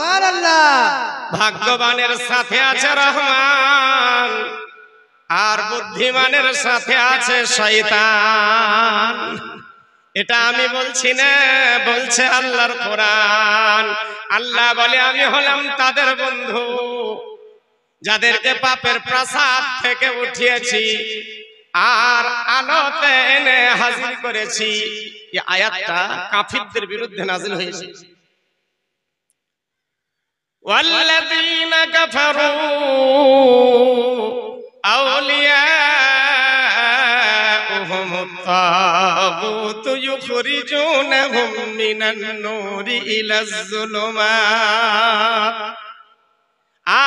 সুবহানাল্লাহ। ভাগ্যবানের সাথে আছে রহমান, আর বুদ্ধিমানের সাথে আছে শয়তান। এটা আমি বলছি না, বলছে আল্লাহর কোরআন। আল্লাহ বলে আমি হলাম তাদের বন্ধু যাদেরকে পাপের প্রাসাদ থেকে উঠিয়েছি আর আলোতে এনে হাজির করেছি। এই আয়াতটা কাফিরদের বিরুদ্ধে নাযিল হয়েছে। ওয়াল্লাযীনা কাফারু আউলিয়াউহুমুত তাগুত ইউখরিজুনাহুম মিনান নূরি ইলাজ যুলুমাত।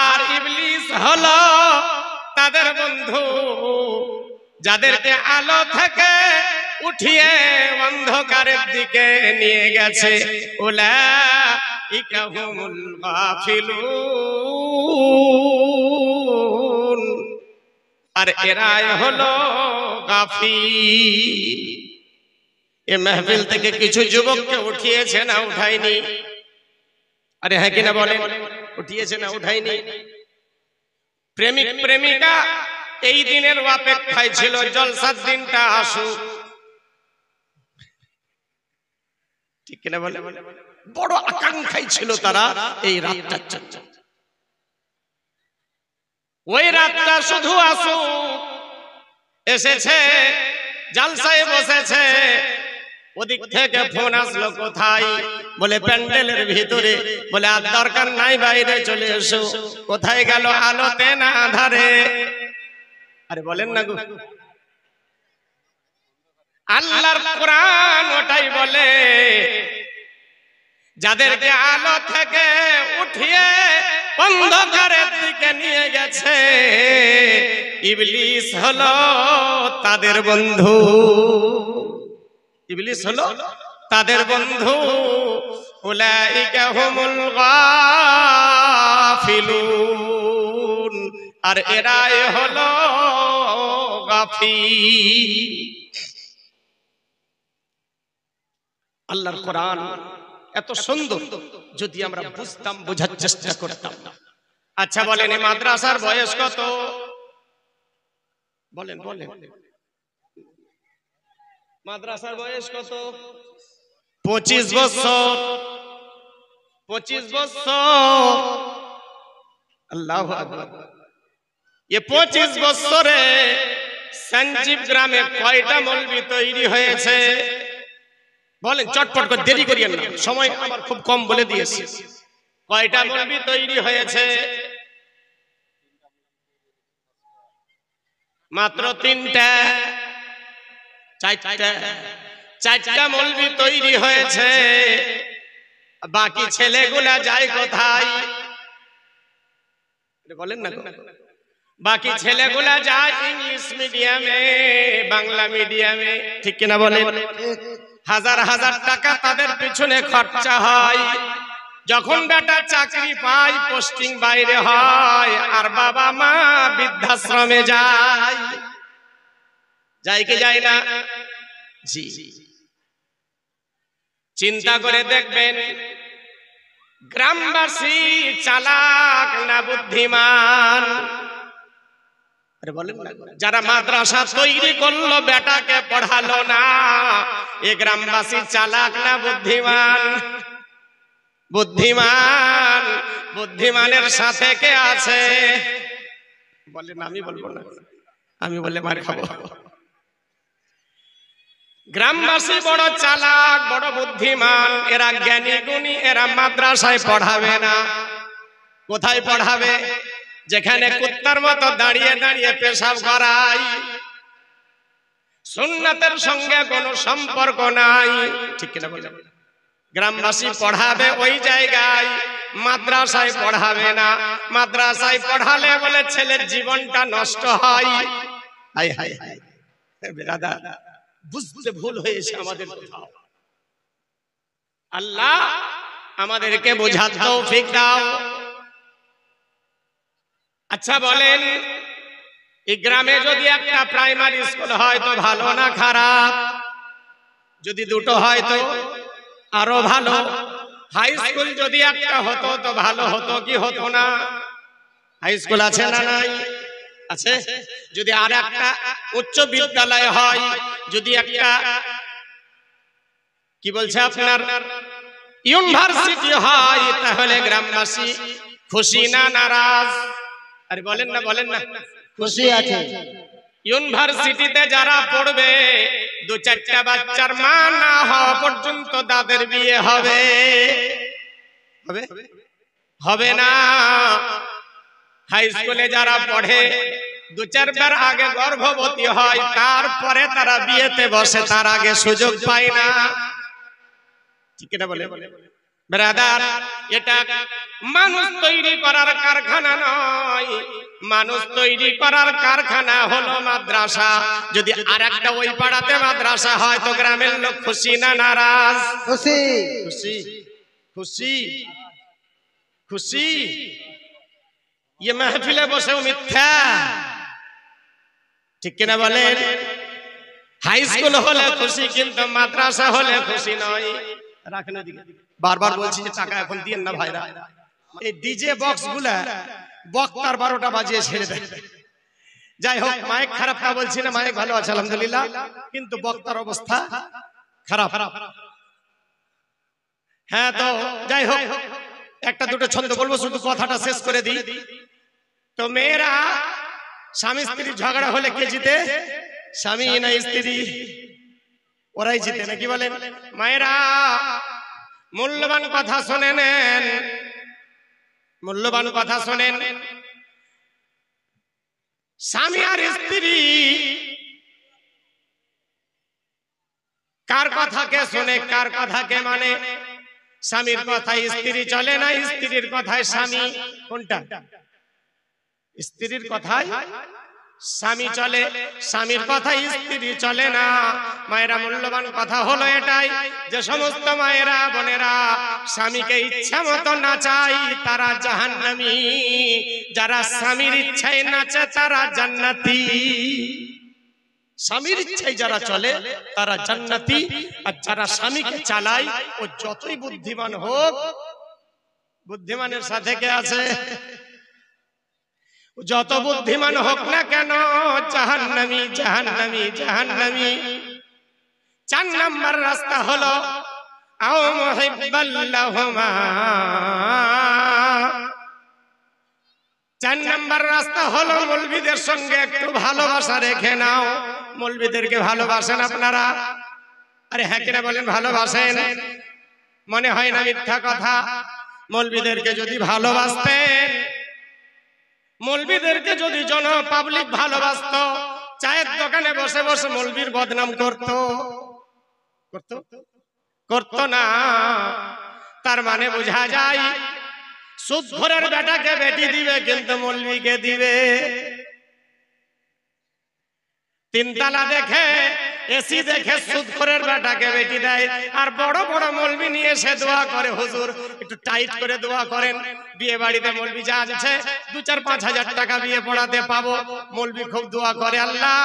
আর ইবলিস হলো তাদের বন্ধু যাদেরকে আলো থেকে উঠিয়ে অন্ধকারের দিকে নিয়ে গেছে। উলাইকা হুমুল গাফিলুন, আর এরাই হলো গাফিল। এই মাহফিল থেকে কিছু যুবককে উঠিয়েছে না উঠায়নি? আরে হ্যাঁ কিনা বলেন, উঠিয়েছে না উঠায়নি? প্রেমিক প্রেমিকা এই দিনের অপেক্ষায় ছিল, জলসার দিনটা আসুক। ঠিক কিনা বলে? বড় আকাঙ্ক্ষায় ছিল তারা এই রাতটার জন্য। ওই রাতটা শুধু আসুক, এসেছে, জলসায় বসেছে। ওদিক থেকে ফোন আসলো, কোথায়? বলে প্যান্ডেলের ভিতরে। বলে আর দরকার নাই, বাইরে চলে এসো। কোথায় গেল? আলোতে না আধারে? আরে বলেন না গো। আল্লাহর কোরআন ওটাই বলে, যাদেরকে আলো থেকে উঠিয়ে অন্ধকারের দিকে নিয়ে গেছে ইবলিস হলো তাদের বন্ধু। ইবলিস হলো তাদের বন্ধু। উলাইকা হুমুল গাফিলুন, আর এরাই হলো গাফিল। আল্লাহর কোরআন এত সুন্দর, যদি আমরা বুঝতাম, বোঝার চেষ্টা করতাম। আচ্ছা বলেন, এই মাদ্রাসার বয়স কত? বলেন বলেন, মাদ্রাসার বয়স কত? 25 বছর। 25 বছর। আল্লাহু আকবার। এই 25 বছরে সঞ্জীব গ্রামে কয়টা মৌলবি তৈরি হয়েছে? বলেন, চটপট করে, দেরি করিয়েন না, সময় আমার খুব কম বলে দিয়েছি। কয়টা মৌলবি তৈরি হয়েছে? মাত্র 3টা, 4টা মৌলবি তৈরি হয়েছে। বাকি ছেলেগুলা যায় কোথায়? বলেন না। বাকি ছেলেগুলা যায় ইংলিশ মিডিয়ামে, বাংলা মিডিয়ামে। ঠিক কিনা বলেন? হাজার হাজার টাকা তাদের পিছনে খরচা হয়। যখন বেটা চাকরি পায়, পোস্টিং বাইরে হয়, আর বাবা মা বৃদ্ধাশ্রমে যায়। যায় কি যায় না? জি। চিন্তা করে দেখবেন, গ্রামবাসী চালাক না বুদ্ধিমান? বলেন না। যারা মাদ্রাসা তৈরি করলো, বেটাকে পড়ালো না, এ গ্রামবাসী চালাক না বুদ্ধিমান? বুদ্ধিমান। বুদ্ধিমানের সাথে কে আছে? বলেন। আমি বলবো না, আমি বলে মার খাবো। গ্রামবাসী বড় চালাক, বড় বুদ্ধিমান, এরা জ্ঞানী গুণী, এরা মাদ্রাসায় পড়াবে না। কোথায় পড়াবে? যেখানে কুত্তার মতো দাঁড়িয়ে দাঁড়িয়ে পেশাব করায়, সুন্নাতের সঙ্গে কোনো সম্পর্ক নাই। ঠিক কিনা বলেন? গ্রামবাসী পড়াবে ওই জায়গায়, মাদ্রাসায় পড়াবে না। মাদ্রাসায় পড়ালে বলে ছেলের জীবনটা নষ্ট হয়। হায় হায় হায়, দাদা বুঝতে ভুল হয়েছে আমাদের কোথাও। আল্লাহ আমাদেরকে বোঝার তৌফিক দাও। আচ্ছা বলেন, এই গ্রামে যদি একটা প্রাইমারি স্কুল হয় তো ভালো না খারাপ? যদি দুটো হয় তো আরো ভালো। হাই স্কুল যদি একটা হতো তো ভালো হতো কি হতো না? হাই স্কুল আছে না নাই? আছে। যদি আর একটা উচ্চ বিদ্যালয় হয়, যদি একটা কি বলছে আপনার ইউনিভার্সিটি হয়, তাহলে গ্রামবাসী খুশি না নারাজ? আরে বলেন না, বলেন না। খুশি আছে। ইউনিভার্সিটিতে যারা পড়বে, দু চারটা বাচ্চার মা না হওয়া পর্যন্ত তাদের বিয়ে হবে? হবে? হবে না। হাই স্কুলে যারা পড়ে, দু চারবার আগে গর্ভবতী হয়, তারপরে তারা বিয়েতে বসে, তার আগে সুযোগ পায় না। ঠিক এটা বলে ব্রাদার, এটা মানুষ তৈরি করার কারখানা নয়, মানুষ তৈরি করার কারখানা হলো মাদ্রাসা। যদি আরেকটা ওই পাড়াতে মাদ্রাসা হয় তো গ্রামের লোক খুশি না নারাজ? খুশি। খুশি। খুশি। খুশি। ये महफिले बसेও মিথ্যা। ঠিক কিনা বলেন? হাই স্কুল হলে খুশি, কিন্তু মাদ্রাসা হলে খুশি নয়। রাখেন দিকে, বারবার বলছি যে টাকা এখন দিয়েন না ভাইরা। এই ডিজে বক্স গুলা বক্তার 12টা বাজিয়ে ছেড়ে দেয়। যাই হোক, মাইক খারাপ তা বলছি না, মাইক ভালো আছে আলহামদুলিল্লাহ, কিন্তু বক্তার অবস্থা খারাপ। হ্যাঁ, তো যাই হোক, একটা দুটো ছন্দ বলবো, শুধু কথাটা শেষ করে দিই। তো মেয়েরা স্বামী স্ত্রী ঝগড়া হলে কে জিতে? স্বামী না স্ত্রী? ওরাই জিতে, নাকি বলেন? মায়েরা মূল্যবান কথা শুনে নেন, মূল্যবান কথা শোনেন। স্বামী আর স্ত্রী কার কথাকে শুনে, কার কথাকে মানে? স্বামীর কথায় স্ত্রী চলে না, স্ত্রীর কথায় স্বামী। কোনটা? স্ত্রীর কথায় স্বামী চলে, স্বামীর কথায় স্ত্রী চলে না। মায়েরা মূল্যবান কথা হলো এটাই, যে সমস্ত মায়েরা বোনেরা স্বামীকে ইচ্ছা মতো নাচায় তারা জাহান্নামী, যারা স্বামীর ইচ্ছায় নাচে তারা জান্নাতি। স্বামীর ইচ্ছায় যারা চলে তারা জান্নাতি, আর যারা স্বামীকে চালায় ও যতই বুদ্ধিমান হোক, বুদ্ধিমানের সাথে কে আছে? যত বুদ্ধিমান হোক না কেন জাহান্নামী, জাহান্নামী, জাহান্নামী। 4 নম্বর রাস্তা হলো আও মুহিব্বাল্লাহুমা। 4 নম্বর রাস্তা হলো মৌলবীদের সঙ্গে একটু ভালোবাসা রেখে নাও। মৌলবীদেরকে ভালোবাসেন আপনারা? আরে হ্যাঁ কিনা বলেন? ভালোবাসেন? মনে হয় না মিথ্যা কথা? মৌলবীদেরকে যদি ভালোবাসতেন, মৌলবীদেরকে যদি জন পাবলিক ভালোবাসতো, চায়ের দোকানে বসে বসে মৌলবীর বদনাম করতো? করতো না। তার মানে বোঝা যায় সুদখোরের বেটাকে বেটি দিবে, কিন্তু মৌলবীকে দিবে। 3 তালা দেখে, এসি দেখে সুদখোরের বেটাকে বেটি দেয়, আর বড় বড় মৌলবী নিয়ে এসে দোয়া করে, হুজুর একটু টাইট করে দোয়া করেন, বিয়ে বাড়িতে মৌলবী যা আছে 2-4-5 হাজার টাকা বিয়ে পড়াতে পাবো। মৌলবী খুব দোয়া করে, আল্লাহ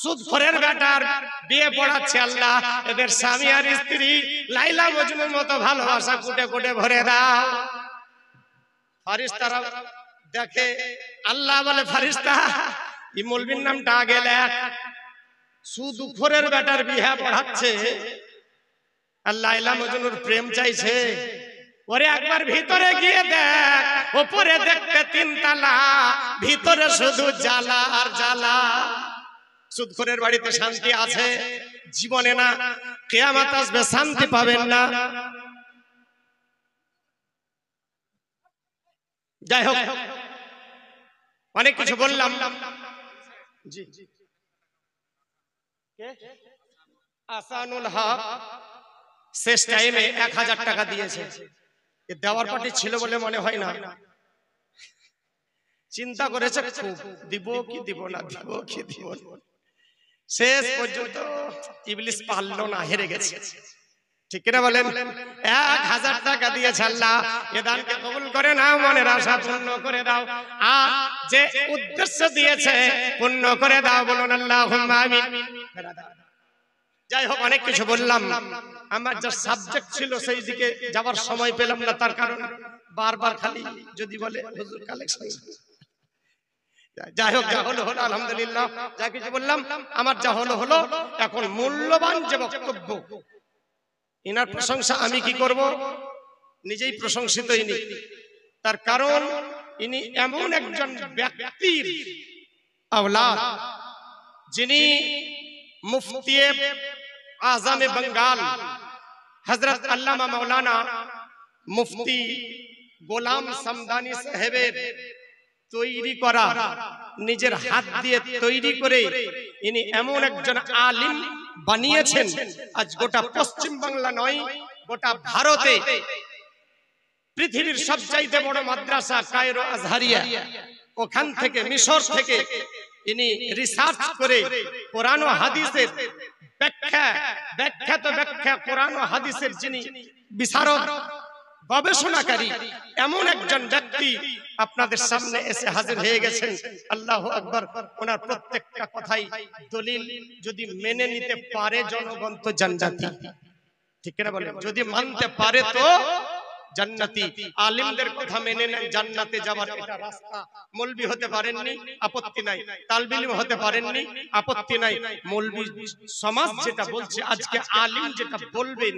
সুদখোরের বেটার বিয়ে পড়াচ্ছে, আল্লাহ এদের স্বামী আর স্ত্রী লাইলা মজনুর মতো ভালোবাসা কুটে কুটে ভরে দাও। ফারিস্তারা দেখে, আল্লাহ বলে, ফারিস্তা এই মৌলবীর নামটা আগে লেখ, সুদখোরের বেটার বিয়ে পড়াচ্ছে, আর লাইলা মজনুর প্রেম চাইছে। ওরে একবার ভিতরে গিয়ে দেখ, উপরে দেখতে 3 তালা, ভিতরে শুধু জ্বালা আর জ্বালা। সুদখোরের বাড়িতে শান্তি আছে? জীবনে না, কিয়ামত আসবে শান্তি পাবেন না। যাই হোক, অনেক কিছু বললাম। জি, আসানুল হক শেষ টাইমে 1000 টাকা দিয়েছে। দেওয়ার পার্টি ছিল বলে মনে হয় না, চিন্তা করেছে খুব, দিব কি দিব না, দিব কি দিব না। শেষ পর্যন্ত ইবলিস পারলো না, হেরে গেছে। ঠিক কিনা বলেন? 1000 টাকা দিয়েছে। আল্লাহ এ দানকে কবুল করে নাও, মনের আশা পূর্ণ করে দাও, আর যে উদ্দেশ্য দিয়েছে পূর্ণ করে দাও। বলুন আল্লাহুম্মা আমিন। যাই হোক, অনেক কিছু বললাম। আমার যা সাবজেক্ট ছিল সেই দিকে যাওয়ার সময় পেলাম না, তার কারণ বারবার খালি যদি বলে হুজুর কালেকশন। যাই হোক, যা হলো হলো, আলহামদুলিল্লাহ। যা কিছু বললাম আমার যা হলো হলো। এখন মূল্যবান যে বক্তব্য, ইনার প্রশংসা আমি কি করব, নিজেই প্রশংসিত ইনি। তার কারণ ইনি এমন একজন ব্যক্তির আওলাদ যিনি মুফতি আজম বঙ্গাল হযরত আল্লামা মাওলানা মুফতি গোলাম সামদানি সাহেবের তৈরি করা, নিজের হাত দিয়ে তৈরি করে ইনি এমন একজন আলিম বানিয়েছেন। আজ গোটা পশ্চিম বাংলা নয়, গোটা ভারতে পৃথিবীর সবচাইতে বড় মাদ্রাসা কায়রো আজহারিয়া, ওখান থেকে মিশর থেকে ইনি রিসার্চ করে কোরআন ও হাদিসের ব্যাখ্যা কোরআন ও হাদিসের যিনি বিশারদ গবেষণাকারী, এমন একজন ব্যক্তি আপনাদের সামনে এসে হাজির হয়ে গেছেন। আল্লাহু আকবার। ওনার প্রত্যেকটা কথাই দলিল, যদি মেনে নিতে পারে জনগণ তো জান্নাতি, ঠিক না বলেন? যদি মানতে পারে তো জান্নাতি। আলিমদের কথা মেনে নেন, জান্নাতে যাবার এটা রাস্তা। মৌলবি হতে পারেননি, আপত্তি নাই। তালিব ইলম হতে পারেননি, আপত্তি নাই। মৌলবি সমাজ যেটা বলছে, আজকে আলিম যেটা বলবেন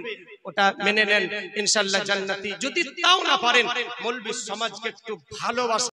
ওটা মেনে নেন, ইনশাআল্লাহ জান্নাতি। যদি তাও না পারেন, মৌলবি সমাজকে একটু ভালোবাসা